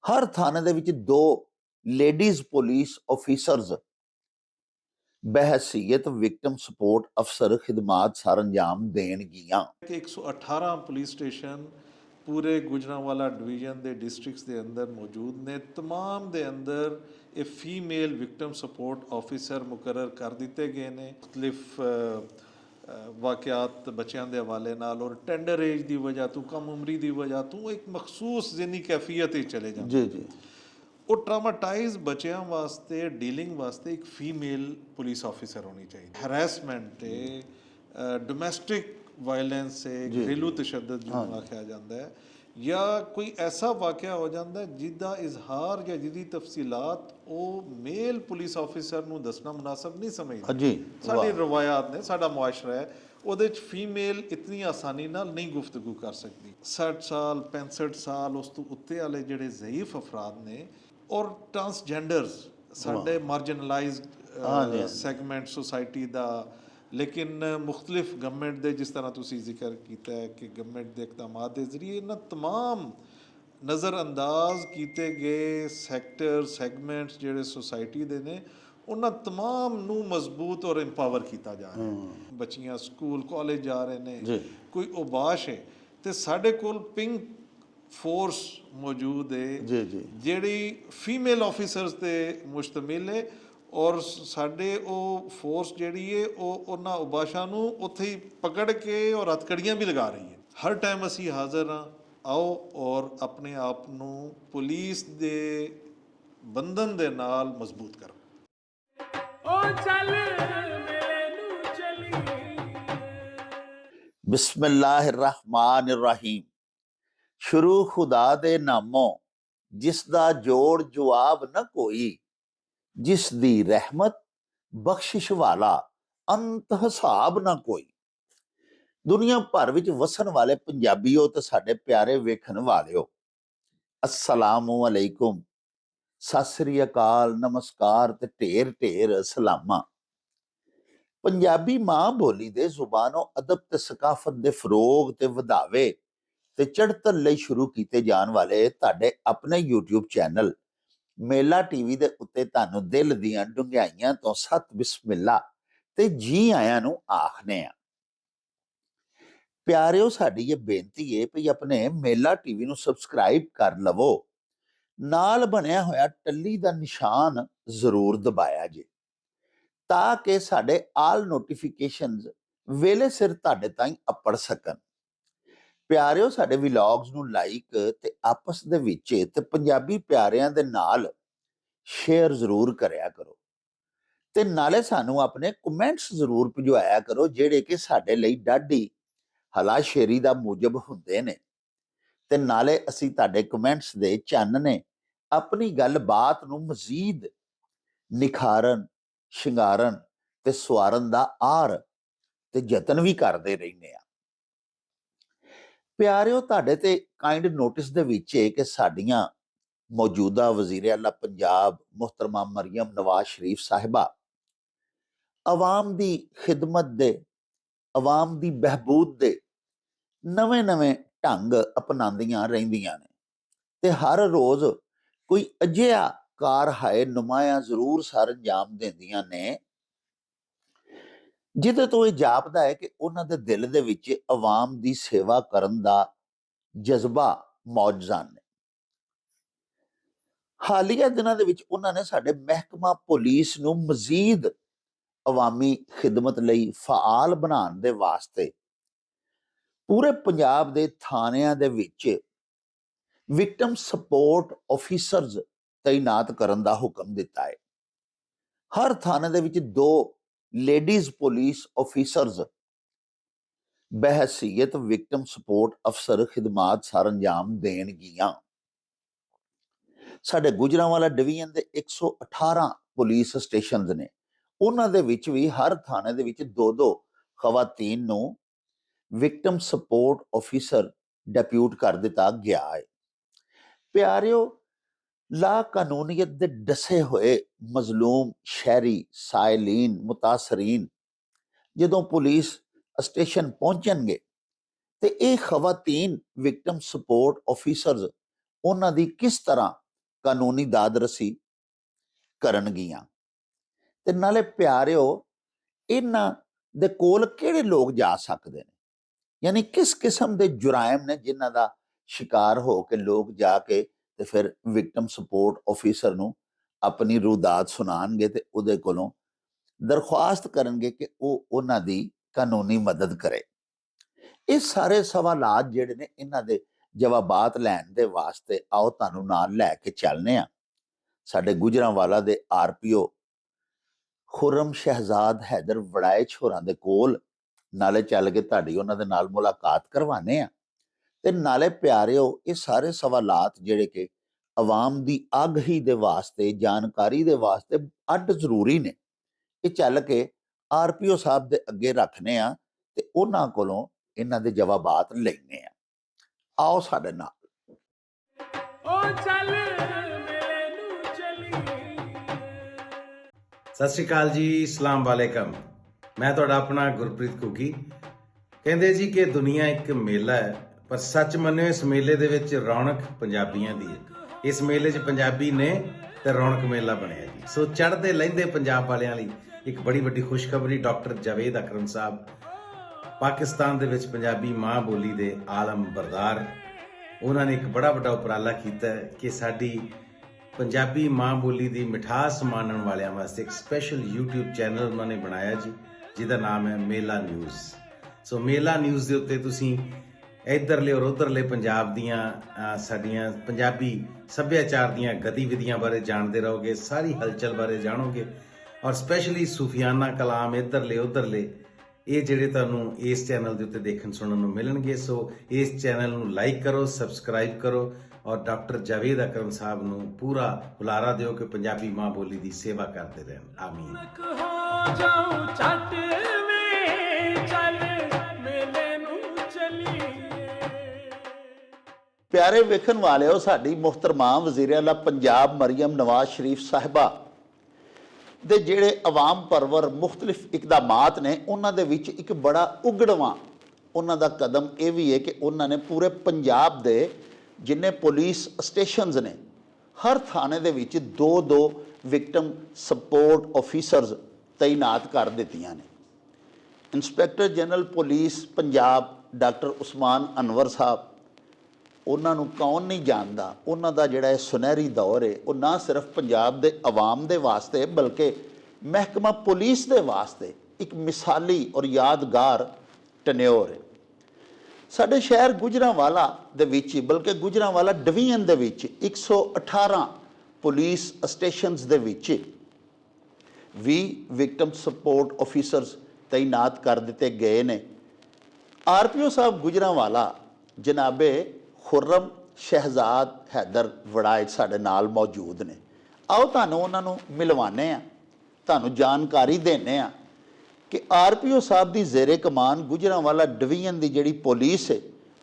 ਹਰ ਥਾਣੇ ਦੇ ਵਿੱਚ ਦੋ ਲੇਡੀਜ਼ ਪੁਲਿਸ ਆਫੀਸਰਸ ਬਹਿਸੀਅਤ ਵਿਕਟਮ ਸਪੋਰਟ ਅਫਸਰ ਖਿਦਮਾਤ ਸਰ ਅੰਜਾਮ ਦੇਣਗੀਆਂ। 118 ਪੁਲਿਸ ਸਟੇਸ਼ਨ ਪੂਰੇ ਗੁਜਰਾਂਵਾਲਾ ਡਿਵੀਜ਼ਨ ਦੇ ਡਿਸਟ੍ਰਿਕਟਸ ਦੇ ਅੰਦਰ ਮੌਜੂਦ ਨੇ। ਤਮਾਮ ਦੇ ਅੰਦਰ ਇਹ ਫੀਮੇਲ ਵਿਕਟਮ ਸਪੋਰਟ ਆਫਿਸਰ ਮੁਕਰਰ ਕਰ ਦਿੱਤੇ ਗਏ ਨੇ। ਮੁਖਤਲਿਫ ਵਾਕਿਆਤ ਬੱਚਿਆਂ ਦੇ ਹਵਾਲੇ ਨਾਲ ਔਰ ਟੈਂਡਰ ਏਜ ਦੀ ਵਜ੍ਹਾ ਤੋਂ, ਕਮ ਉਮਰੀ ਦੀ ਵਜ੍ਹਾ ਤੋਂ ਇੱਕ ਮਖਸੂਸ ਜ਼ਿੰਨੀ ਕੈਫੀਅਤ ਹੀ ਚਲੇ ਜਾਂਦੇ। ਜੀ ਉਹ ਟਰਾਮਾਟਾਈਜ਼ ਬੱਚਿਆਂ ਵਾਸਤੇ ਡੀਲਿੰਗ ਵਾਸਤੇ ਇੱਕ ਫੀਮੇਲ ਪੁਲਿਸ ਆਫਿਸਰ ਹੋਣੀ ਚਾਹੀਦੀ। ਹਰੈਸਮੈਂਟ ਤੇ ਡੋਮੈਸਟਿਕ ਵਾਇਲੈਂਸ से घरेलू तशद्दुद जो आख्या जाता है, या कोई ऐसा वाक़या हो जाता है जिसका इजहार या जिसकी तफसीलात वो मेल पुलिस ऑफिसर ਨੂੰ ਦੱਸਣਾ ਮੁਨਾਸਬ ਨਹੀਂ ਸਮਝਦੇ। जी ਸਾਡੀ ਰਵਾਇਤ ਨੇ, ਸਾਡਾ ਮੁਆਸ਼ਰਾ ਹੈ, ਉਹਦੇ 'ਚ ਫੀਮੇਲ ਇਤਨੀ ਆਸਾਨੀ ਨਾਲ ਨਹੀਂ ਗੁਫ਼ਤਗੂ ਕਰ ਸਕਦੀ। 60 ਸਾਲ 65 ਸਾਲ ਉਸ ਤੋਂ ਉੱਤੇ ਵਾਲੇ ਜਿਹੜੇ ਜ਼ਈਫ ਅਫਰਾਦ ਨੇ ਔਰ ਟਰਾਂਸਜੈਂਡਰਸ ਸਾਡੇ ਮਾਰਜਨਲਾਈਜ਼ਡ ਸੈਗਮੈਂਟ सोसाइटी ਦਾ। लेकिन मुख्तलिफ गवर्नमेंट दे जिस तरह तुसी जिक्र किया है कि गवर्नमेंट के इकदामात के जरिए इन्होंने तमाम नज़रअंदाज किए गए सैक्टर सैगमेंट्स जोड़े सोसाइटी के ने उन्होंने तमाम नू मजबूत और इंपावर किया जा रहा है। बच्चियां स्कूल कॉलेज जा रहे हैं, कोई उबाश है तो साढ़े कोल पिंक फोर्स मौजूद है जिहड़ी फीमेल ऑफिसर्स ते मुश्तमिल है और साढ़े ਉਹ ਫੋਰਸ ਜਿਹੜੀ ਹੈ ਉਹ ਉਹਨਾਂ ਉਬਾਸ਼ਾਂ ਨੂੰ ਉੱਥੇ ਹੀ ਪਕੜ ਕੇ ਔਰ ਹੱਥਕੜੀਆਂ ਵੀ ਲਗਾ ਰਹੀ ਹੈ। ਹਰ ਟਾਈਮ ਅਸੀਂ ਹਾਜ਼ਰ ਹਾਂ, ਆਓ ਔਰ ਆਪਣੇ ਆਪ ਨੂੰ ਪੁਲਿਸ ਦੇ ਬੰਧਨ ਦੇ ਨਾਲ ਮਜ਼ਬੂਤ ਕਰੋ। ਉਹ ਚੱਲ ਮੇਰੇ ਨੂੰ ਚਲੀ। ਬਿਸਮਿल्लाहिर रहमानिर रहीम। शुरू खुदा दे नामों जिस दा जोड़ जवाब न कोई, जिस दी रहमत बख्शिश वाला अंत हिसाब ना कोई। दुनिया भर विच वसन वाले पंजाबीओ ते साडे प्यारे वेखन वालिओ, अस्सलामु अलैकुम, सत श्री अकाल, नमस्कार ते ढेर ढेर सलामा। पंजाबी मां बोली दे जुबानों अदब ते सकाफत दे फरोग ते वधावे ते चढ़तल लई शुरू कीते जान वाले तुहाडे अपने यूट्यूब चैनल मेला टीवी दे उत्ते तानू दिल दियां डुंगियाइयां तो सत बिस्मिल्ला ते जी आयां नू आखने आ। प्यारिओ, साडी ये बेनती है भई अपने मेला टीवी नू सबसक्राइब कर लवो, नाल बनिया होया टल्ली दा निशान जरूर दबाया जे ताकि साडे आल नोटिफिकेशनस वेले सिर तुहाडे ताईं अपड़ सकन। प्यारिओ, साडे व्लॉग्स नू लाइक ते आपस दे विच ते पंजाबी प्यारियां दे नाल शेयर जरूर करया करो ते नाले सानू अपने कमेंट्स जरूर भिजवाया करो जेड़े कि साडे लई डाढी हलाशेरी दा मूजब हुंदे ने ते नाले असीं तुहाडे कमेंट्स दे चानने अपनी गल बात नू मजीद निखारन, शिंगारन ते सवारन दा आर ते यतन भी करदे रहिंदे आ। प्यारिओ, तुहाडे ते काइंड नोटिस दे विच है कि साडियां मौजूदा वजीर आला पंजाब मुहतरमा मरियम नवाज शरीफ साहिबा अवाम दी खिदमत दे, अवाम दी बहबूद दे नवे नवे ढंग अपनांदियां रहिंदियां ने ते हर रोज कोई अजिहा कार हाय नुमाया जरूर सर अंजाम देंदियां ने जिहदे तो ये जापदा है कि उन्हां दे दिल दे विच अवाम दी सेवा करन दा जज्बा मौजूद ने। हालिया दिनां दे विच उन्हां ने साडे महकमा पुलिस नूं मजीद अवामी खिदमत लई फाल बनाउण दे वास्ते पूरे पंजाब दे थाणिਆਂ ਦੇ ਵਿੱਚ विक्टम सपोर्ट ऑफिसर्स तैनात करन दा हुक्म दिता है। हर थाने दे विच दो लेडीज पुलिस ऑफिसर्स बहसीयत विक्टम सपोर्ट अफसर खिदमात सर अंजाम देणगीਆਂ। साडे गुजरांवाला डिवीजन दे 118 पुलिस स्टेशनस ने, उन्हां दे विच भी हर थाने दे विच दो दो खवातीन नूं विक्टम सपोर्ट ऑफिसर डेप्यूट कर दिता गया है। प्यारिओ, ला कानूनीयत दे डसे होए मजलूम शहरी साइलीन मुतासरीन जदों पुलिस स्टेशन पहुंचणगे ते ये खवातीन विक्टम सपोर्ट ऑफिसर्स उन्हां दी किस तरह ਕਾਨੂੰਨੀ ਦਾਦਰਸੀ ਕਰਨਗੀਆਂ। ਤੇ ਨਾਲੇ ਪਿਆਰਿਓ, ਇਹਨਾਂ ਦੇ ਕੋਲ ਕਿਹੜੇ ਲੋਕ ਜਾ ਸਕਦੇ ਨੇ, ਯਾਨੀ ਕਿਸ ਕਿਸਮ ਦੇ ਜੁਰਾਇਮ ਨੇ ਜਿਨ੍ਹਾਂ ਦਾ ਸ਼ਿਕਾਰ ਹੋ ਕੇ ਲੋਕ ਜਾ ਕੇ ਤੇ ਫਿਰ ਵਿਕਟਮ ਸਪੋਰਟ ਆਫਿਸਰ ਨੂੰ ਆਪਣੀ ਰੂਦਾਦ ਸੁਣਾਉਣਗੇ ਤੇ ਉਹਦੇ ਕੋਲੋਂ ਦਰਖਾਸਤ ਕਰਨਗੇ ਕਿ ਉਹ ਉਹਨਾਂ ਦੀ ਕਾਨੂੰਨੀ ਮਦਦ ਕਰੇ। ਇਹ ਸਾਰੇ ਸਵਾਲਾਤ ਜਿਹੜੇ ਨੇ ਇਹਨਾਂ ਦੇ ਜਵਾਬਾਤ ਲੈਣ ਦੇ ਵਾਸਤੇ ਆਓ ਤੁਹਾਨੂੰ ਨਾਲ ਲੈ ਕੇ ਚੱਲਨੇ ਆ ਸਾਡੇ ਗੁਜਰਾਂਵਾਲਾ ਦੇ ਆਰਪੀਓ ਖੁਰਮ ਸ਼ਹਿਜ਼ਾਦ ਹੈਦਰ ਵੜਾਇਚ ਹੋਰਾਂ ਦੇ ਕੋਲ। ਨਾਲੇ ਚੱਲ ਕੇ ਤੁਹਾਡੀ ਉਹਨਾਂ ਦੇ ਨਾਲ ਮੁਲਾਕਾਤ ਕਰਵਾਨੇ ਆ ਤੇ ਨਾਲੇ ਪਿਆਰਿਓ, ਇਹ ਸਾਰੇ ਸਵਾਲਾਤ ਜਿਹੜੇ ਕਿ ਆਵਾਮ ਦੀ ਆਗਹੀ ਦੇ ਵਾਸਤੇ, ਜਾਣਕਾਰੀ ਦੇ ਵਾਸਤੇ ਅੱਡ ਜ਼ਰੂਰੀ ਨੇ, ਇਹ ਚੱਲ ਕੇ ਆਰਪੀਓ ਸਾਹਿਬ ਦੇ ਅੱਗੇ ਰੱਖਨੇ ਆ ਤੇ ਉਹਨਾਂ ਕੋਲੋਂ ਇਹਨਾਂ ਦੇ ਜਵਾਬਾਤ ਲੈਣੇ ਆ। ਆਓ ਸਾਡੇ ਨਾਲ। ओ चल मेरे नू चली ਸਤਿ ਸ਼੍ਰੀ ਅਕਾਲ ਜੀ, ਅਸਲਾਮ ਵਾਲੇਕਮ। ਮੈਂ ਤੁਹਾਡਾ ਆਪਣਾ ਗੁਰਪ੍ਰੀਤ ਘੁੱਗੀ। ਕਹਿੰਦੇ ਜੀ ਕਿ ਦੁਨੀਆ ਇੱਕ ਮੇਲਾ ਹੈ, ਪਰ ਸੱਚ ਮੰਨਿਓ ਇਸ ਮੇਲੇ ਦੇ ਵਿੱਚ ਰੌਣਕ ਪੰਜਾਬੀਆਂ ਦੀ ਹੈ। ਇਸ ਮੇਲੇ 'ਚ ਪੰਜਾਬੀ ਨੇ ਤੇ ਰੌਣਕ ਮੇਲਾ ਬਣਿਆ ਜੀ। ਸੋ ਚੜ੍ਹਦੇ ਲਹਿੰਦੇ ਪੰਜਾਬ ਵਾਲਿਆਂ ਲਈ ਇੱਕ ਬੜੀ ਵੱਡੀ ਖੁਸ਼ਖਬਰੀ। ਡਾਕਟਰ ਜਾਵੇਦ ਅਕਰਮ ਸਾਹਿਬ ਪਾਕਿਸਤਾਨ ਦੇ ਵਿੱਚ ਪੰਜਾਬੀ ਮਾਂ ਬੋਲੀ ਦੇ ਆਲਮ ਬਰਦਾਰ, ਉਹਨਾਂ ਨੇ ਇੱਕ ਬੜਾ ਵੱਡਾ ਉਪਰਾਲਾ ਕੀਤਾ ਹੈ ਕਿ ਸਾਡੀ ਪੰਜਾਬੀ ਮਾਂ ਬੋਲੀ ਦੀ ਮਿਠਾਸ ਮਾਣਨ ਵਾਲਿਆਂ ਵਾਸਤੇ ਇੱਕ ਸਪੈਸ਼ਲ YouTube ਚੈਨਲ ਉਹਨਾਂ ਨੇ ਬਣਾਇਆ ਜੀ, ਜਿਹਦਾ ਨਾਮ ਹੈ ਮੇਲਾ ਨਿਊਜ਼। ਸੋ ਮੇਲਾ ਨਿਊਜ਼ ਦੇ ਉੱਤੇ ਤੁਸੀਂ ਇੱਧਰਲੇ ਔਰ ਉੱਧਰਲੇ ਪੰਜਾਬ ਦੀਆਂ ਸਾਡੀਆਂ ਪੰਜਾਬੀ ਸੱਭਿਆਚਾਰ ਦੀਆਂ ਗਤੀਵਿਧੀਆਂ ਬਾਰੇ ਜਾਣਦੇ ਰਹੋਗੇ, ਸਾਰੀ ਹਲਚਲ ਬਾਰੇ ਜਾਣੋਗੇ, ਔਰ ਸਪੈਸ਼ਲੀ ਸੂਫੀਆਨਾ ਕਲਾਮ ਇੱਧਰਲੇ ਉੱਧਰਲੇ ਇਹ ਜਿਹੜੇ ਤੁਹਾਨੂੰ ਇਸ ਚੈਨਲ ਦੇ ਉੱਤੇ ਦੇਖਣ ਸੁਣਨ ਨੂੰ ਮਿਲਣਗੇ। ਸੋ ਇਸ ਚੈਨਲ ਨੂੰ ਲਾਈਕ ਕਰੋ, ਸਬਸਕ੍ਰਾਈਬ ਕਰੋ ਔਰ ਡਾਕਟਰ ਜਾਵੇਦ ਅਕਰਮ ਸਾਹਿਬ ਨੂੰ ਪੂਰਾ ਹੁਲਾਰਾ ਦਿਓ ਕਿ ਪੰਜਾਬੀ ਮਾਂ ਬੋਲੀ ਦੀ ਸੇਵਾ ਕਰਦੇ ਰਹਿਣ। ਆਮੀਨ। हो जाऊं चट में चल मेले नू चली ਪਿਆਰੇ ਵੇਖਣ ਵਾਲਿਓ, ਸਾਡੀ ਮੁਹਤਰਮਾ ਵਜ਼ੀਰ ਆਲਾ ਪੰਜਾਬ ਮਰੀਮ ਨਵਾਜ਼ ਸ਼ਰੀਫ ਸਾਹਿਬਾ ਦੇ ਜਿਹੜੇ ਆਵਾਮ ਪਰਵਰ ਮੁਖਤਲਿਫ ਇਕਦਾਮਾਤ ਨੇ, ਉਹਨਾਂ ਦੇ ਵਿੱਚ ਇੱਕ ਬੜਾ ਉਗੜਵਾਂ ਉਹਨਾਂ ਦਾ ਕਦਮ ਇਹ ਵੀ ਹੈ ਕਿ ਉਹਨਾਂ ਨੇ ਪੂਰੇ ਪੰਜਾਬ ਦੇ ਜਿੰਨੇ ਪੁਲਿਸ ਸਟੇਸ਼ਨਸ ਨੇ, ਹਰ ਥਾਣੇ ਦੇ ਵਿੱਚ 2-2 ਵਿਕਟਮ ਸਪੋਰਟ ਆਫਿਸਰਸ ਤਾਇਨਾਤ ਕਰ ਦਿੱਤੀਆਂ ਨੇ। Inspector general police Punjab doctor Usman Anwar Sahib, ਉਹਨਾਂ ਨੂੰ ਕੌਣ ਨਹੀਂ ਜਾਣਦਾ। ਉਹਨਾਂ ਦਾ ਜਿਹੜਾ ਇਹ ਸੁਨਹਿਰੀ ਦੌਰ ਹੈ, ਉਹ ਨਾ ਸਿਰਫ ਪੰਜਾਬ ਦੇ ਆਵਾਮ ਦੇ ਵਾਸਤੇ ਬਲਕਿ ਮਹਿਕਮਾ ਪੁਲਿਸ ਦੇ ਵਾਸਤੇ ਇੱਕ ਮਿਸਾਲੀ ਔਰ ਯਾਦਗਾਰ ਟਨਿਓਰ ਹੈ। ਸਾਡੇ ਸ਼ਹਿਰ ਗੁਜਰਾਂਵਾਲਾ ਦੇ ਵਿੱਚ, ਬਲਕਿ ਗੁਜਰਾਂਵਾਲਾ ਡਿਵੀਜ਼ਨ ਦੇ ਵਿੱਚ 118 ਪੁਲਿਸ ਸਟੇਸ਼ਨਸ ਦੇ ਵਿੱਚ 20 ਵਿਕਟਮ ਸਪੋਰਟ ਆਫਿਸਰਸ ਤਾਇਨਾਤ ਕਰ ਦਿੱਤੇ ਗਏ ਨੇ। ਆਰਪੀਓ ਸਾਹਿਬ ਗੁਜਰਾਂਵਾਲਾ ਜਨਾਬੇ ਖੁਰਮ ਸ਼ਹਿਜ਼ਾਦ ਹੈਦਰ ਵੜਾਇਚ ਸਾਡੇ ਨਾਲ ਮੌਜੂਦ ਨੇ। ਆਓ ਤੁਹਾਨੂੰ ਉਹਨਾਂ ਨੂੰ ਮਿਲਵਾਨੇ ਆ, ਤੁਹਾਨੂੰ ਜਾਣਕਾਰੀ ਦੇਣੇ ਆ ਕਿ ਆਰਪੀਓ ਸਾਹਿਬ ਦੀ ਜ਼ੇਰੇ ਕਮਾਨ ਗੁਜਰਾਂਵਾਲਾ ਡਿਵੀਜ਼ਨ ਦੀ ਜਿਹੜੀ ਪੁਲਿਸ ਹੈ,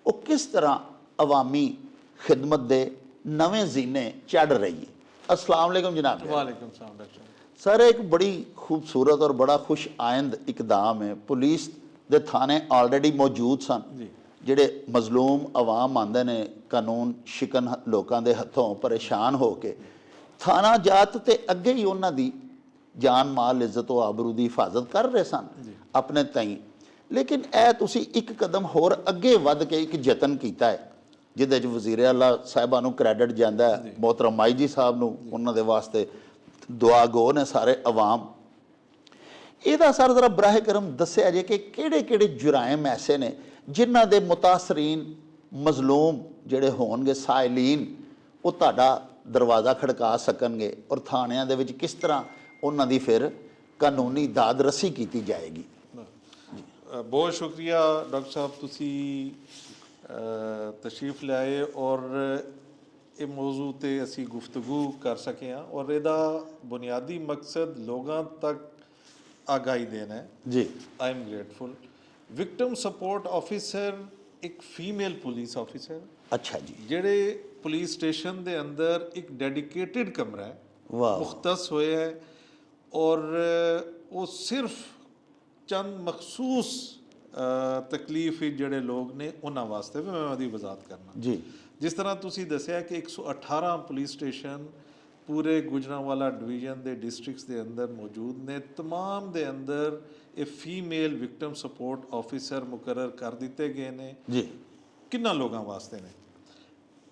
ਉਹ ਕਿਸ ਤਰ੍ਹਾਂ ਅਵਾਮੀ ਖਿਦਮਤ ਦੇ ਨਵੇਂ ਜ਼ੀਨੇ ਚੜ੍ਹ ਰਹੀ ਹੈ। अस्सलाम वालेकुम जनाब। वालेकुम सलाम डॉक्टर। सर, एक बड़ी खूबसूरत और बड़ा खुश आइंद इकदाम है। पुलिस दे थाने ऑलरेडी मौजूद सन, ਜਿਹੜੇ ਮਜ਼ਲੂਮ ਆਵਾਮ ਆਉਂਦੇ ਨੇ ਕਾਨੂੰਨ ਸ਼ਿਕਨ ਲੋਕਾਂ ਦੇ ਹੱਥੋਂ ਪਰੇਸ਼ਾਨ ਹੋ ਕੇ ਥਾਣਾ ਜਾਤ ਤੇ ਅੱਗੇ ਹੀ ਉਹਨਾਂ ਦੀ ਜਾਨ ਮਾਲ ਇੱਜ਼ਤ ਉਹ ਆਬਰੂ ਦੀ ਹਿਫਾਜ਼ਤ ਕਰ ਰਹੇ ਸਨ ਆਪਣੇ ਤਾਈਂ। ਲੇਕਿਨ ਇਹ ਤੁਸੀਂ ਇੱਕ ਕਦਮ ਹੋਰ ਅੱਗੇ ਵੱਧ ਕੇ ਇੱਕ ਯਤਨ ਕੀਤਾ ਹੈ, ਜਿਹਦੇ 'ਚ ਵਜ਼ੀਰ ਆਲਾ ਸਾਹਿਬਾਂ ਨੂੰ ਕ੍ਰੈਡਿਟ ਜਾਂਦਾ ਹੈ, ਮੁਹਤਰਮ ਮਾਈ ਜੀ ਸਾਹਿਬ ਨੂੰ, ਉਹਨਾਂ ਦੇ ਵਾਸਤੇ ਦੁਆ ਗੋ ਨੇ ਸਾਰੇ ਆਵਾਮ। ਇਹਦਾ ਸਰ ਜ਼ਰਾ ਬਰਾਹ ਕਰਮ ਦੱਸਿਆ ਜੇ ਕਿ ਕਿਹੜੇ ਕਿਹੜੇ ਜੁਰਾਇਮ ਐਸੇ ਨੇ ਜਿਨ੍ਹਾਂ ਦੇ ਮੁਤਾਸਰੀਨ ਮਜ਼ਲੂਮ ਜਿਹੜੇ ਹੋਣਗੇ ਸਾਇਲੀਨ, ਉਹ ਤੁਹਾਡਾ ਦਰਵਾਜ਼ਾ ਖੜਕਾ ਸਕਣਗੇ ਔਰ ਥਾਣਿਆਂ ਦੇ ਵਿੱਚ ਕਿਸ ਤਰ੍ਹਾਂ ਉਹਨਾਂ ਦੀ ਫਿਰ ਕਾਨੂੰਨੀ ਦਾਦਰਸੀ ਕੀਤੀ ਜਾਏਗੀ। ਬਹੁਤ ਸ਼ੁਕਰੀਆ ਡਾਕਟਰ ਸਾਹਿਬ, ਤੁਸੀਂ ਤਸ਼ਰੀਫ ਲਿਆਏ ਔਰ ਇਹ ਮੌਜੂ 'ਤੇ ਅਸੀਂ ਗੁਫ਼ਤਗੂ ਕਰ ਸਕੇ ਹਾਂ ਔਰ ਇਹਦਾ ਬੁਨਿਆਦੀ ਮਕਸਦ ਲੋਕਾਂ ਤੱਕ ਆਗਾਹੀ ਦੇਣਾ ਹੈ ਜੀ। I am grateful. Victim support officer ਇੱਕ ਫੀਮੇਲ ਪੁਲਿਸ ਆਫਿਸਰ, ਅੱਛਾ ਜੀ, ਜਿਹੜੇ ਪੁਲਿਸ ਸਟੇਸ਼ਨ ਦੇ ਅੰਦਰ ਇੱਕ ਡੈਡੀਕੇਟਿਡ ਕਮਰਾ ਹੈ, ਵਾਹ, ਮੁਖਤਸ ਹੋਇਆ ਹੈ ਔਰ ਉਹ ਸਿਰਫ ਚੰਦ ਮਖਸੂਸ ਤਕਲੀਫ ਜਿਹੜੇ ਲੋਕ ਨੇ ਉਹਨਾਂ ਵਾਸਤੇ ਵੀ ਮੈਂ ਉਹਦੀ ਵਜ਼ਾਹਤ ਕਰਨਾ ਜੀ। ਜਿਸ ਤਰ੍ਹਾਂ ਤੁਸੀਂ ਦੱਸਿਆ ਕਿ 118 ਪੁਲਿਸ ਸਟੇਸ਼ਨ ਪੂਰੇ ਗੁਜਰਾਂਵਾਲਾ ਡਿਵੀਜ਼ਨ ਦੇ ਡਿਸਟ੍ਰਿਕਟਸ ਦੇ ਅੰਦਰ ਮੌਜੂਦ ਨੇ। ਤਮਾਮ ਦੇ ਅੰਦਰ ਇਹ ਫੀਮੇਲ ਵਿਕਟਮ ਸਪੋਰਟ ਆਫਿਸਰ ਮੁਕਰਰ ਕਰ ਦਿੱਤੇ ਗਏ ਨੇ। ਜੀ ਕਿੰਨਾ ਲੋਕਾਂ ਵਾਸਤੇ ਨੇ?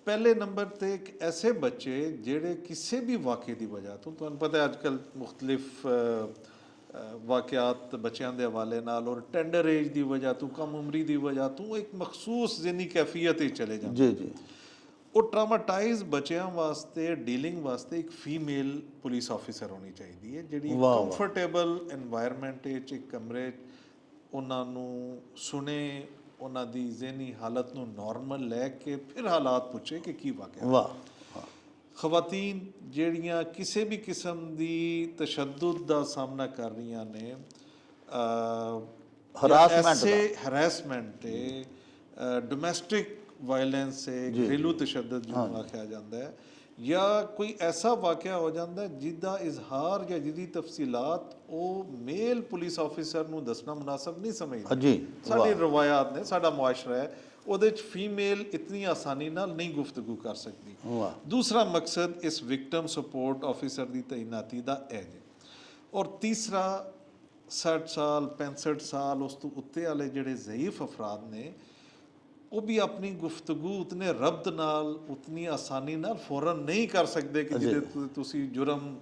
ਪਹਿਲੇ ਨੰਬਰ ਤੇ ਇੱਕ ਐਸੇ ਬੱਚੇ ਜਿਹੜੇ ਕਿਸੇ ਵੀ ਵਾक़ੇ ਦੀ ਵਜ੍ਹਾ ਤੋਂ, ਤੁਹਾਨੂੰ ਪਤਾ ਹੈ ਅੱਜ ਕੱਲ੍ਹ ਮੁਖਤਲਿਫ ਵਾਕਿਆਤ ਬੱਚਿਆਂ ਦੇ ਹਵਾਲੇ ਨਾਲ, ਔਰ ਟੈਂਡਰ ਏਜ ਦੀ ਵਜ੍ਹਾ ਤੋਂ, ਕਮ ਉਮਰੀ ਦੀ ਵਜ੍ਹਾ ਤੋਂ ਇੱਕ ਮਖਸੂਸ ਜ਼ਿਹਨੀ ਕੈਫੀਅਤ ਹੀ ਚਲੇ ਜਾਂਦੇ। ਜੀ ਉਹ ਟਰਾਮਾਟਾਈਜ਼ ਬੱਚਿਆਂ ਵਾਸਤੇ ਡੀਲਿੰਗ ਵਾਸਤੇ ਇੱਕ ਫੀਮੇਲ ਪੁਲਿਸ ਆਫਿਸਰ ਹੋਣੀ ਚਾਹੀਦੀ ਹੈ, ਜਿਹੜੀ ਕੰਫਰਟੇਬਲ এনवायरमेंट ਵਿੱਚ ਇੱਕ ਕਮਰੇ 'ਚ ਉਹਨਾਂ ਨੂੰ ਸੁਣੇ, ਉਹਨਾਂ ਦੀ ਜ਼ਿਹਨੀ ਹਾਲਤ ਨੂੰ ਨਾਰਮਲ ਲੈ ਕੇ ਫਿਰ ਹਾਲਾਤ ਪੁੱਛੇ ਕਿ ਕੀ ਵਾਕਿਆ। ਵਾਹ। ਖਵਾਤੀਨ ਜਿਹੜੀਆਂ ਕਿਸੇ ਵੀ ਕਿਸਮ ਦੀ ਤਸ਼ੱਦਦ ਦਾ ਸਾਹਮਣਾ ਕਰ ਰਹੀਆਂ ਨੇ, ਹਰਾਸਮੈਂਟ ਹੈ, ਡੋਮੈਸਟਿਕ ਵਾਇਲੈਂਸ ਹੈ, ਘਰੇਲੂ ਤਸ਼ੱਦਦ ਜਿਹਨੂੰ ਆਖਿਆ ਜਾਂਦਾ ਹੈ, ਜਾਂ ਕੋਈ ਐਸਾ ਵਾਕਿਆ ਹੋ ਜਾਂਦਾ ਜਿਹਦਾ ਇਜ਼ਹਾਰ ਜਾਂ ਜਿਹਦੀ ਤਫਸੀਲਾਤ ਉਹ ਮੇਲ ਪੁਲਿਸ ਆਫਿਸਰ ਨੂੰ ਦੱਸਣਾ ਮੁਨਾਸਬ ਨਹੀਂ ਸਮਝਦਾ। ਜੀ ਸਾਡੀ ਰਵਾਇਤ ਨੇ, ਸਾਡਾ ਮੁਆਸ਼ਰਾ ਹੈ, ਉਹਦੇ 'ਚ ਫੀਮੇਲ ਇਤਨੀ ਆਸਾਨੀ ਨਾਲ ਨਹੀਂ ਗੁਫ਼ਤਗੂ ਕਰ ਸਕਦੀ। ਦੂਸਰਾ ਮਕਸਦ ਇਸ ਵਿਕਟਮ ਸਪੋਰਟ ਆਫਿਸਰ ਦੀ ਤੈਨਾਤੀ ਦਾ ਇਹ ਜੇ। ਔਰ ਤੀਸਰਾ 60 ਸਾਲ 65 ਸਾਲ ਉਸ ਤੋਂ ਉੱਤੇ ਵਾਲੇ ਜਿਹੜੇ ਜ਼ਈਫ ਅਫਰਾਦ ਨੇ, ਉਹ ਵੀ ਆਪਣੀ ਗੁਫ਼ਤਗੂ ਉਤਨੇ ਰਬਤ ਨਾਲ, ਉਤਨੀ ਆਸਾਨੀ ਨਾਲ ਫੌਰਨ ਨਹੀਂ ਕਰ ਸਕਦੇ ਕਿ ਜਿਹਦੇ ਤੁਸੀਂ ਜੁਰਮ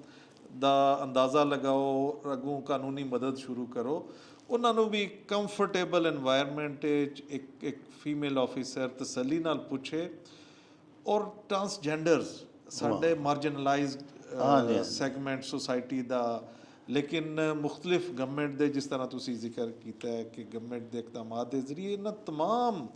ਦਾ ਅੰਦਾਜ਼ਾ ਲਗਾਓ, ਅੱਗੋਂ ਕਾਨੂੰਨੀ ਮਦਦ ਸ਼ੁਰੂ ਕਰੋ। ਉਹਨਾਂ ਨੂੰ ਵੀ ਕੰਫਰਟੇਬਲ এনवायरमेंट ਵਿੱਚ ਇੱਕ ਫੀਮੇਲ ਆਫਿਸਰ ਤਸੱਲੀ ਨਾਲ ਪੁੱਛੇ। ਔਰ ਟਰਾਂਸਜੈਂਡਰਸ ਸਾਡੇ ਮਾਰਜਨਲਾਈਜ਼ਡ ਸੈਗਮੈਂਟ ਸੋਸਾਇਟੀ ਦਾ, ਲੇਕਿਨ ਮੁਖਤਲਿਫ ਗਵਰਨਮੈਂਟ ਦੇ, ਜਿਸ ਤਰ੍ਹਾਂ ਤੁਸੀਂ ਜ਼ਿਕਰ ਕੀਤਾ ਹੈ ਕਿ ਗਵਰਨਮੈਂਟ ਦੇ ਇਕਦਾਮਾਤ ਦੇ ਜ਼ਰੀਏ ਇਹਨਾਂ ਤਮਾਮ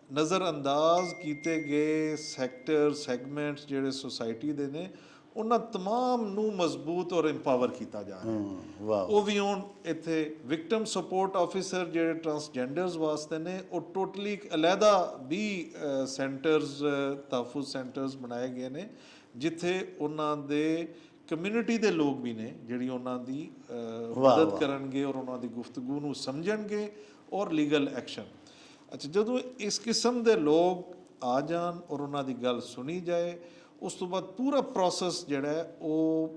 ਨਜ਼ਰਅੰਦਾਜ਼ ਕੀਤੇ ਗਏ ਸੈਕਟਰ ਸੈਗਮੈਂਟਸ ਜਿਹੜੇ ਸੋਸਾਇਟੀ ਦੇ ਨੇ, ਉਹਨਾਂ ਤਮਾਮ ਨੂੰ ਮਜ਼ਬੂਤ ਔਰ ਇੰਪਾਵਰ ਕੀਤਾ ਜਾ ਰਿਹਾ। ਉਹ ਵੀ ਹੁਣ ਇੱਥੇ ਵਿਕਟਮ ਸਪੋਰਟ ਆਫਿਸਰ ਜਿਹੜੇ ਟਰਾਂਸਜੈਂਡਰਸ ਵਾਸਤੇ ਨੇ, ਉਹ ਟੋਟਲੀ ਇੱਕ ਅਲੱਗਾ ਵੀ ਸੈਂਟਰਸ, ਤਹਫੁਜ਼ ਸੈਂਟਰਸ ਬਣਾਏ ਗਏ ਨੇ, ਜਿੱਥੇ ਉਹਨਾਂ ਦੇ ਕਮਿਊਨਿਟੀ ਦੇ ਲੋਕ ਵੀ ਨੇ ਜਿਹੜੀ ਉਹਨਾਂ ਦੀ ਮਦਦ ਕਰਨਗੇ ਔਰ ਉਹਨਾਂ ਦੀ ਗੁਫ਼ਤਗੂ ਨੂੰ ਸਮਝਣਗੇ ਔਰ ਲੀਗਲ ਐਕਸ਼ਨ। ਅੱਛਾ, ਜਦੋਂ ਇਸ ਕਿਸਮ ਦੇ ਲੋਕ ਆ ਜਾਣ ਔਰ ਉਹਨਾਂ ਦੀ ਗੱਲ ਸੁਣੀ ਜਾਏ, ਉਸ ਤੋਂ ਬਾਅਦ ਪੂਰਾ ਪ੍ਰੋਸੈਸ ਜਿਹੜਾ ਹੈ ਉਹ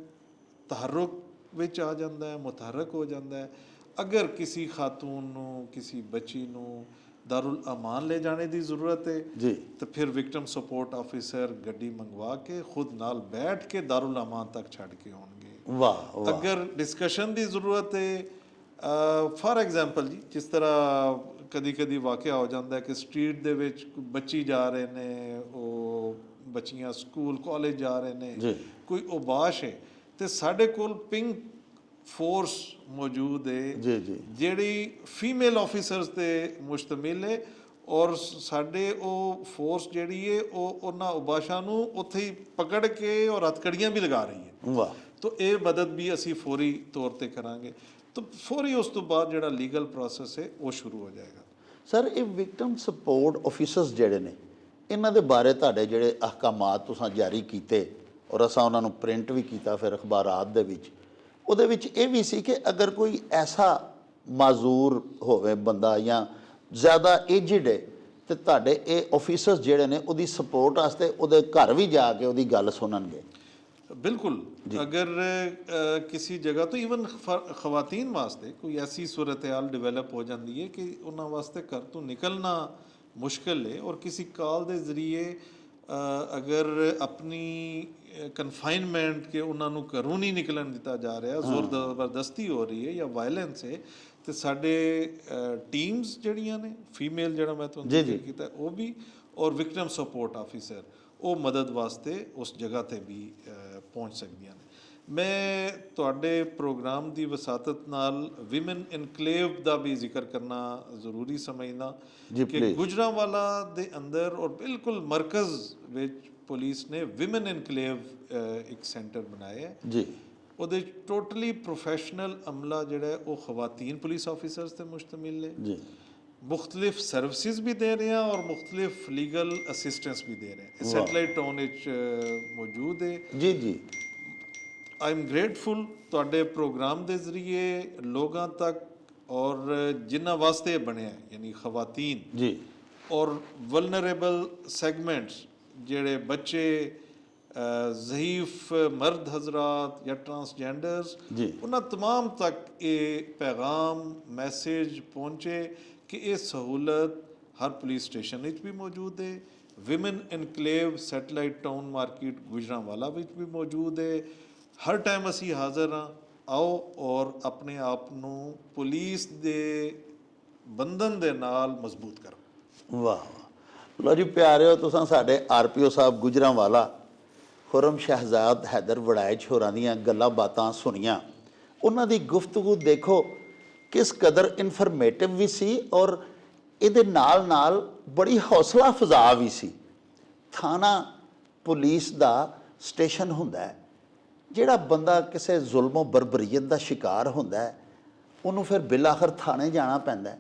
ਤਹਰਕ ਵਿੱਚ ਆ ਜਾਂਦਾ ਹੈ, ਮੁਤਹਰਕ ਹੋ ਜਾਂਦਾ ਹੈ। ਅਗਰ ਕਿਸੇ ਖਾਤੂਨ ਨੂੰ, ਕਿਸੇ ਬੱਚੀ ਨੂੰ ਦਾਰੁਲ ਅਮਾਨ ਲੈ ਜਾਣੇ ਦੀ ਜ਼ਰੂਰਤ ਹੈ ਜੀ, ਤਾਂ ਫਿਰ ਵਿਕਟਮ ਸਪੋਰਟ ਆਫਿਸਰ ਗੱਡੀ ਮੰਗਵਾ ਕੇ ਖੁਦ ਨਾਲ ਬੈਠ ਕੇ ਦਾਰੁਲ ਅਮਾਨ ਤੱਕ ਛੱਡ ਕੇ ਆਉਣਗੇ। ਵਾਹ। ਅਗਰ ਡਿਸਕਸ਼ਨ ਦੀ ਜ਼ਰੂਰਤ ਹੈ, ਫਾਰ ਐਗਜ਼ਾਮਪਲ ਜੀ, ਜਿਸ ਤਰ੍ਹਾਂ ਕਦੀ ਕਦੀ ਵਾਕਿਆ ਹੋ ਜਾਂਦਾ ਹੈ ਕਿ ਸਟਰੀਟ ਦੇ ਵਿੱਚ ਬੱਚੀ ਜਾ ਰਹੇ ਨੇ, ਉਹ ਬੱਚੀਆਂ ਸਕੂਲ ਕਾਲਜ ਜਾ ਰਹੇ ਨੇ, ਕੋਈ ਉਬਾਸ਼ ਹੈ, ਤੇ ਸਾਡੇ ਕੋਲ ਪਿੰਕ ਫੋਰਸ ਮੌਜੂਦ ਹੈ ਜਿਹੜੀ ਫੀਮੇਲ ਆਫਿਸਰਸ ਤੇ ਮੁਸ਼ਤਮਿਲ ਹੈ, ਔਰ ਸਾਡੇ ਉਹ ਫੋਰਸ ਜਿਹੜੀ ਹੈ ਉਹ ਉਹਨਾਂ ਉਬਾਸ਼ਾਂ ਨੂੰ ਉੱਥੇ ਹੀ ਪਕੜ ਕੇ ਔਰ ਹੱਥਕੜੀਆਂ ਵੀ ਲਗਾ ਰਹੀ ਹੈ। ਵਾਹ। ਤਾਂ ਇਹ ਮਦਦ ਵੀ ਅਸੀਂ ਫੌਰੀ ਤੌਰ ਤੇ ਕਰਾਂਗੇ। ਤਾਂ ਫੌਰੀ ਉਸ ਤੋਂ ਬਾਅਦ ਜਿਹੜਾ ਲੀਗਲ ਪ੍ਰੋਸੈਸ ਹੈ ਉਹ ਸ਼ੁਰੂ ਹੋ ਜਾਏਗਾ। ਸਰ, ਇਹ ਵਿਕਟਮ ਸਪੋਰਟ ਆਫਿਸਰਸ ਜਿਹੜੇ ਨੇ, ਇਹਨਾਂ ਦੇ ਬਾਰੇ ਤੁਹਾਡੇ ਜਿਹੜੇ ਅਹਿਕਾਮਾਤ ਤੁਸੀਂ ਜਾਰੀ ਕੀਤੇ ਔਰ ਅਸਾਂ ਉਹਨਾਂ ਨੂੰ ਪ੍ਰਿੰਟ ਵੀ ਕੀਤਾ ਫਿਰ ਅਖਬਾਰਾਤ ਦੇ ਵਿੱਚ, ਉਹਦੇ ਵਿੱਚ ਇਹ ਵੀ ਸੀ ਕਿ ਅਗਰ ਕੋਈ ਐਸਾ ਮਾਜ਼ੂਰ ਹੋਵੇ ਬੰਦਾ ਜਾਂ ਜ਼ਿਆਦਾ ਏਜਡ ਹੈ, ਤੇ ਤੁਹਾਡੇ ਇਹ ਆਫਿਸਰਸ ਜਿਹੜੇ ਨੇ ਉਹਦੀ ਸਪੋਰਟ ਵਾਸਤੇ ਉਹਦੇ ਘਰ ਵੀ ਜਾ ਕੇ ਉਹਦੀ ਗੱਲ ਸੁਣਨਗੇ। ਬਿਲਕੁਲ। ਅਗਰ ਕਿਸੇ ਜਗ੍ਹਾ ਤੋਂ ਈਵਨ ਖਵਾਤੀਨ ਵਾਸਤੇ ਕੋਈ ਐਸੀ ਸੂਰਤ ਹਾਲ ਡਿਵੈਲਪ ਹੋ ਜਾਂਦੀ ਹੈ ਕਿ ਉਹਨਾਂ ਵਾਸਤੇ ਘਰ ਤੋਂ ਨਿਕਲਣਾ ਮੁਸ਼ਕਿਲ ਹੈ, ਔਰ ਕਿਸੇ ਕਾਲ ਦੇ ਜ਼ਰੀਏ ਅਗਰ ਆਪਣੀ ਕਨਫਾਈਨਮੈਂਟ ਕਿ ਉਹਨਾਂ ਨੂੰ ਘਰੋਂ ਨਹੀਂ ਨਿਕਲਣ ਦਿੱਤਾ ਜਾ ਰਿਹਾ, ਜ਼ੋਰ ਜ਼ਬਰਦਸਤੀ ਹੋ ਰਹੀ ਹੈ ਜਾਂ ਵਾਇਲੈਂਸ ਹੈ, ਤੇ ਸਾਡੇ ਟੀਮਸ ਜਿਹੜੀਆਂ ਨੇ ਫੀਮੇਲ, ਜਿਹੜਾ ਮੈਂ ਤੁਹਾਨੂੰ ਜ਼ਿਕਰ ਕੀਤਾ, ਉਹ ਵੀ, ਔਰ ਵਿਕਟਮ ਸਪੋਰਟ ਆਫਿਸਰ, ਉਹ ਮਦਦ ਵਾਸਤੇ ਉਸ ਜਗ੍ਹਾ 'ਤੇ ਵੀ ਪਹੁੰਚ ਸਕਦੀਆਂ ਨੇ। ਮੈਂ ਤੁਹਾਡੇ ਪ੍ਰੋਗਰਾਮ ਦੀ ਵਸਾਤਤ ਨਾਲ ਵਿਮਨ ਇਨਕਲੇਵ ਦਾ ਵੀ ਜ਼ਿਕਰ ਕਰਨਾ ਜ਼ਰੂਰੀ ਸਮਝਦਾ ਕਿ ਗੁਜਰਾਂਵਾਲਾ ਦੇ ਅੰਦਰ ਔਰ ਬਿਲਕੁਲ ਮਰਕਜ਼ ਵਿੱਚ ਪੁਲਿਸ ਨੇ ਵਿਮਨ ਇਨਕਲੇਵ ਇੱਕ ਸੈਂਟਰ ਬਣਾਇਆ ਜੀ। ਉਹਦੇ ਟੋਟਲੀ ਪ੍ਰੋਫੈਸ਼ਨਲ ਅਮਲਾ ਜਿਹੜਾ ਹੈ ਉਹ ਖਵਾਤੀਨ ਪੁਲਿਸ ਆਫਿਸਰਸ 'ਤੇ ਮੁਸ਼ਤਮਿਲ ਹੈ ਜੀ। ਮੁਖਤਲਿਫ ਸਰਵਿਸਿਜ਼ ਵੀ ਦੇ ਰਹੇ ਹਾਂ ਔਰ ਮੁਖਤਲਿਫ ਲੀਗਲ ਅਸਿਸਟੈਂਸ ਵੀ ਦੇ ਰਹੇ ਹਾਂ। ਸੈਟਲਾਈਟ ਟਾਊਨ ਵਿੱਚ ਮੌਜੂਦ ਹੈ ਜੀ ਜੀ। ਆਈ ਐਮ ਗ੍ਰੇਟਫੁਲ ਤੁਹਾਡੇ ਪ੍ਰੋਗਰਾਮ ਦੇ ਜ਼ਰੀਏ ਲੋਕਾਂ ਤੱਕ ਔਰ ਜਿਨ੍ਹਾਂ ਵਾਸਤੇ ਬਣਿਆ, ਯਾਨੀ ਖਵਾਤੀਨ ਜੀ ਔਰ ਵਲਨਰੇਬਲ ਸੈਗਮੈਂਟਸ ਜਿਹੜੇ ਬੱਚੇ ਜ਼ਈਫ ਮਰਦ ਹਜ਼ਰਾਤ ਜਾਂ ਟਰਾਂਸਜੈਂਡਰਸ, ਜੀ। ਉਹਨਾਂ ਤਮਾਮ ਤੱਕ ਇਹ ਪੈਗਾਮ ਮੈਸੇਜ ਪਹੁੰਚੇ ਕਿ ਇਹ ਸਹੂਲਤ ਹਰ ਪੁਲਿਸ ਸਟੇਸ਼ਨ ਵਿੱਚ ਵੀ ਮੌਜੂਦ ਹੈ। Women enclave satellite town market Gujranwala ਵਿੱਚ ਵੀ ਮੌਜੂਦ ਹੈ। ਹਰ ਟਾਈਮ ਅਸੀਂ ਹਾਜ਼ਰ ਹਾਂ। ਆਓ ਔਰ ਆਪਣੇ ਆਪ ਨੂੰ ਪੁਲਿਸ ਦੇ ਬੰਧਨ ਦੇ ਨਾਲ ਮਜ਼ਬੂਤ ਕਰੋ। ਵਾਹ ਵਾਹ। ਲੋ ਜੀ ਪਿਆਰਿਓ, ਤੁਸੀਂ ਸਾਡੇ ਆਰਪੀਓ ਸਾਹਿਬ ਗੁਜਰਾਂਵਾਲਾ ਖੁਰਮ ਸ਼ਹਿਜ਼ਾਦ ਹੈਦਰ ਵੜੈਚ ਹੋਰਾਂ ਦੀਆਂ ਗੱਲਾਂ ਬਾਤਾਂ ਸੁਣੀਆਂ। ਉਹਨਾਂ ਦੀ ਗੁਫ਼ਤਗੂ ਦੇਖੋ ਕਿਸ ਕਦਰ ਇਨਫੋਰਮੇਟਿਵ ਵੀ ਸੀ ਔਰ ਇਹਦੇ ਨਾਲ ਨਾਲ ਬੜੀ ਹੌਸਲਾ ਅਫਜ਼ਾ ਵੀ ਸੀ। ਥਾਣਾ ਪੁਲਿਸ ਦਾ ਸਟੇਸ਼ਨ ਹੁੰਦਾ ਹੈ। ਜਿਹੜਾ ਬੰਦਾ ਕਿਸੇ ਜ਼ੁਲਮੋ ਬਰਬਰੀਅਤ ਦਾ ਸ਼ਿਕਾਰ ਹੁੰਦਾ ਹੈ, ਉਹਨੂੰ ਫਿਰ ਬਿਲਾਖਰ ਥਾਣੇ ਜਾਣਾ ਪੈਂਦਾ ਹੈ।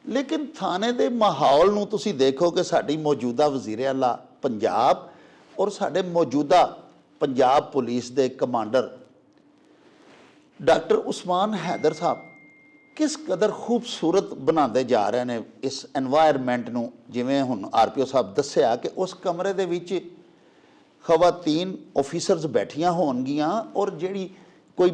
ਲੇਕਿਨ ਥਾਣੇ ਦੇ ਮਾਹੌਲ ਨੂੰ ਤੁਸੀਂ ਦੇਖੋ ਕਿ ਸਾਡੀ ਮੌਜੂਦਾ ਵਜ਼ੀਰ ਆਲਾ ਪੰਜਾਬ ਔਰ ਸਾਡੇ ਮੌਜੂਦਾ ਪੰਜਾਬ ਪੁਲਿਸ ਦੇ ਕਮਾਂਡਰ ਡਾਕਟਰ ਉਸਮਾਨ ਹੈਦਰ ਸਾਹਿਬ ਕਿਸ ਕਦਰ ਖੂਬਸੂਰਤ ਬਣਾਉਂਦੇ ਜਾ ਰਹੇ ਨੇ ਇਸ ਐਨਵਾਇਰਨਮੈਂਟ ਨੂੰ। ਜਿਵੇਂ ਹੁਣ ਆਰਪੀਓ ਸਾਹਿਬ ਦੱਸਿਆ ਕਿ ਉਸ ਕਮਰੇ ਦੇ ਵਿੱਚ ਖਵਾਤੀਨ ਆਫੀਸਰਸ ਬੈਠੀਆਂ ਹੋਣਗੀਆਂ ਔਰ ਜਿਹੜੀ ਕੋਈ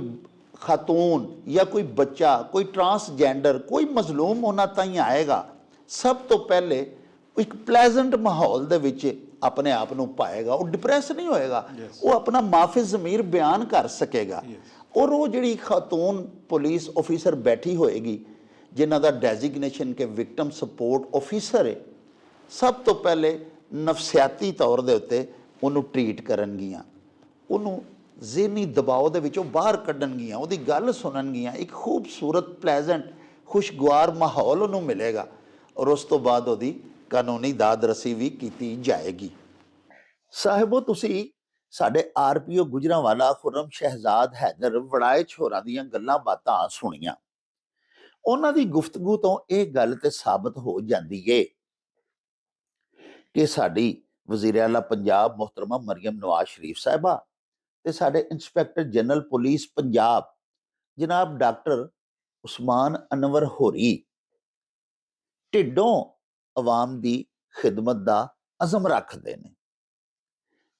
ਖਾਤੂਨ ਜਾਂ ਕੋਈ ਬੱਚਾ, ਕੋਈ ਟਰਾਂਸਜੈਂਡਰ, ਕੋਈ ਮਜ਼ਲੂਮ ਉਹਨਾਂ ਤਾਈਂ ਆਏਗਾ, ਸਭ ਤੋਂ ਪਹਿਲੇ ਇੱਕ ਪਲੇਜ਼ੈਂਟ ਮਾਹੌਲ ਦੇ ਵਿੱਚ ਆਪਣੇ ਆਪ ਨੂੰ ਪਾਏਗਾ। ਉਹ ਡਿਪਰੈਸ ਨਹੀਂ ਹੋਏਗਾ, ਉਹ ਆਪਣਾ ਮਾਫੀ ਜ਼ਮੀਰ ਬਿਆਨ ਕਰ ਸਕੇਗਾ। ਔਰ ਉਹ ਜਿਹੜੀ ਖਾਤੂਨ ਪੁਲਿਸ ਆਫੀਸਰ ਬੈਠੀ ਹੋਏਗੀ ਜਿਨ੍ਹਾਂ ਦਾ ਡੈਜ਼ਿਗਨੇਸ਼ਨ ਕਿ ਵਿਕਟਮ ਸਪੋਰਟ ਆਫੀਸਰ ਹੈ, ਸਭ ਤੋਂ ਪਹਿਲੇ ਨਫਸਿਆਤੀ ਤੌਰ ਦੇ ਉੱਤੇ ਉਹਨੂੰ ਟਰੀਟ ਕਰਨਗੀਆਂ, ਉਹਨੂੰ ਜ਼ਿਹਨੀ ਦਬਾਅ ਦੇ ਵਿੱਚੋਂ ਬਾਹਰ ਕੱਢਣਗੀਆਂ, ਉਹਦੀ ਗੱਲ ਸੁਣਨਗੀਆਂ। ਇੱਕ ਖੂਬਸੂਰਤ ਪਲੇਜ਼ੈਂਟ ਖੁਸ਼ਗਵਾਰ ਮਾਹੌਲ ਉਹਨੂੰ ਮਿਲੇਗਾ ਔਰ ਉਸ ਤੋਂ ਬਾਅਦ ਉਹਦੀ ਕਾਨੂੰਨੀ ਦਾਦ ਰਸੀ ਵੀ ਕੀਤੀ ਜਾਏਗੀ। ਸਾਹਿਬੋ, ਤੁਸੀਂ ਸਾਡੇ ਆਰਪੀਓ ਗੁਜਰਾਂਵਾਲਾ ਖੁਰਮ ਸ਼ਹਿਜ਼ਾਦ ਹੈਦਰ ਵੜੈਚ ਹੋਰਾਂ ਦੀਆਂ ਗੱਲਾਂ ਬਾਤਾਂ ਸੁਣੀਆਂ। ਉਹਨਾਂ ਦੀ ਗੁਫ਼ਤਗੂ ਤੋਂ ਇਹ ਗੱਲ ਤੇ ਸਾਬਤ ਹੋ ਜਾਂਦੀ ਏ ਕਿ ਸਾਡੀ ਵਜ਼ੀਰ ਆਲਾ ਪੰਜਾਬ ਮੁਹਤਰਮਾ ਮਰੀਮ ਨਵਾਜ਼ ਸ਼ਰੀਫ ਸਾਹਿਬਾ ਤੇ ਸਾਡੇ ਇੰਸਪੈਕਟਰ ਜਨਰਲ ਪੁਲਿਸ ਪੰਜਾਬ ਜਨਾਬ ਡਾਕਟਰ ਉਸਮਾਨ ਅਨਵਰ ਹੋਰੀ ਢਿੱਡੋਂ ਆਵਾਮ ਦੀ ਖਿਦਮਤ ਦਾ ਅਜ਼ਮ ਰੱਖਦੇ ਨੇ।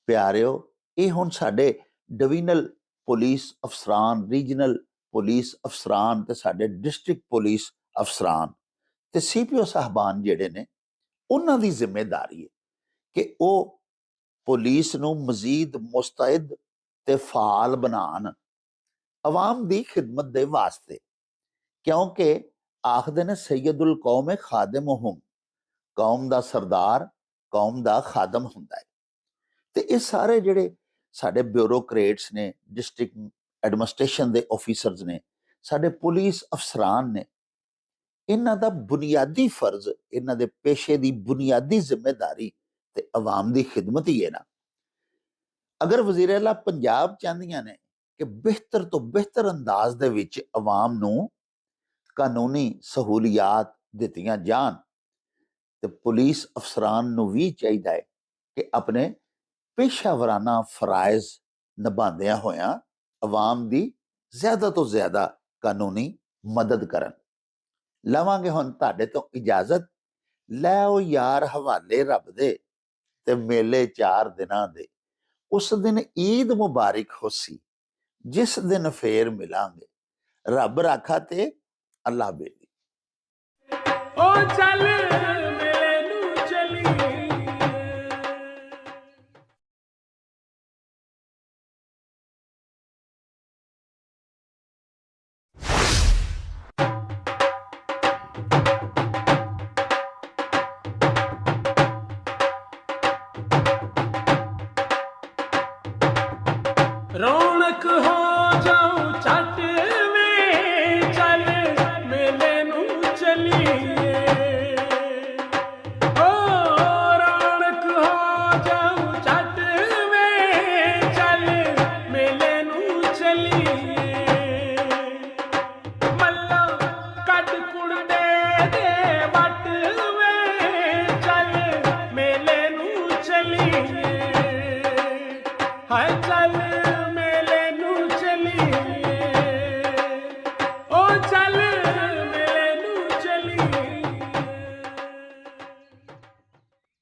ਪਿਆਰਿਓ, ਇਹ ਹੁਣ ਸਾਡੇ ਡਿਵੀਜ਼ਨਲ ਪੁਲਿਸ ਅਫਸਰਾਨ, ਰੀਜਨਲ ਪੁਲਿਸ ਅਫਸਰਾਨ ਤੇ ਸਾਡੇ ਡਿਸਟ੍ਰਿਕਟ ਪੁਲਿਸ ਅਫਸਰਾਨ ਤੇ ਸੀਪੀਓ ਸਾਹਿਬਾਨ ਜਿਹੜੇ ਨੇ, ਉਹਨਾਂ ਦੀ ਜ਼ਿੰਮੇਵਾਰੀ ਹੈ ਕਿ ਉਹ ਪੁਲਿਸ ਨੂੰ ਮਜ਼ੀਦ ਮੁਸਤੈਦ ਤੇ ਫਾਲ ਬਣਾਉਣ ਆਵਾਮ ਦੀ ਖਿਦਮਤ ਦੇ ਵਾਸਤੇ। ਕਿਉਂਕਿ ਆਖਦੇ ਨੇ ਸੈਯਦੁਲ ਕੌਮ ਖਾਦਿਮਹੁਮ, ਕੌਮ ਦਾ ਸਰਦਾਰ ਕੌਮ ਦਾ ਖਾਦਮ ਹੁੰਦਾ ਹੈ। ਤੇ ਇਹ ਸਾਰੇ ਜਿਹੜੇ ਸਾਡੇ ਬਿਊਰੋਕਰੇਟਸ ਨੇ, ਡਿਸਟ੍ਰਿਕਟ ਐਡਮਿਨਿਸਟ੍ਰੇਸ਼ਨ ਦੇ ਆਫੀਸਰਸ ਨੇ, ਸਾਡੇ ਪੁਲਿਸ ਅਫਸਰਾਨ ਨੇ, ਇਹਨਾਂ ਦਾ ਬੁਨਿਆਦੀ ਫਰਜ਼, ਇਹਨਾਂ ਦੇ ਪੇਸ਼ੇ ਦੀ ਬੁਨਿਆਦੀ ਜ਼ਿੰਮੇਵਾਰੀ ਤੇ ਆਵਾਮ ਦੀ ਖਿਦਮਤ ਹੀ ਹੈ ਨਾ। ਅਗਰ ਵਜ਼ੀਰ ਆਲਾ ਪੰਜਾਬ ਚਾਹੁੰਦੀਆਂ ਨੇ ਕਿ ਬਿਹਤਰ ਤੋਂ ਬਿਹਤਰ ਅੰਦਾਜ਼ ਦੇ ਵਿੱਚ ਆਵਾਮ ਨੂੰ ਕਾਨੂੰਨੀ ਸਹੂਲੀਅਤ ਦਿੱਤੀਆਂ ਜਾਣ, ਤੇ ਪੁਲਿਸ ਅਫਸਰਾਨ ਨੂੰ ਵੀ ਚਾਹੀਦਾ ਹੈ ਕਿ ਆਪਣੇ ਪੇਸ਼ਾਵਰਾਨਾ ਫਰਾਇਜ਼ ਨਿਭਾਉਂਦਿਆਂ ਹੋਇਆਂ ਆਵਾਮ ਦੀ ਜ਼ਿਆਦਾ ਤੋਂ ਜ਼ਿਆਦਾ ਕਾਨੂੰਨੀ ਮਦਦ ਕਰਨ। ਲਵਾਂਗੇ ਹੁਣ ਤੁਹਾਡੇ ਤੋਂ ਇਜਾਜ਼ਤ। ਲੈ ਉਹ ਯਾਰ ਹਵਾਲੇ ਰੱਬ ਦੇ ਤੇ ਮੇਲੇ 4 ਦਿਨਾਂ ਦੇ, ਉਸ ਦਿਨ ਈਦ ਮੁਬਾਰਕ ਹੋਸੀ, ਜਿਸ ਦਿਨ ਫੇਰ ਮਿਲਾਂਗੇ। ਰੱਬ ਰਾਖਾ ਤੇ ਅੱਲਾ ਬੇਲੀ। ਓ ਚੱਲ ਮੇਲੇ ਨੂੰ ਚਲੀਏ। ਰੌਣਕ ਹੋ ਜਾਊ ਛੱਟ ਵੇ, ਚੱਲ ਮੇਲੇ ਨੂੰ ਚਲੀਏ। ਓ ਰੌਣਕ ਹੋ ਜਾਊ ਛੱਟ ਵੇ, ਚੱਲ ਮੇਲੇ ਨੂੰ ਚਲੀਏ। ਮੱਲਾ ਕੱਢ ਕੁੜਦੇ ਦੇ ਵੱਟ ਵੇ, ਚੱਲ ਮੇਲੇ ਨੂੰ ਚਲੀਏ। ਹਾਏ ਚੱਲ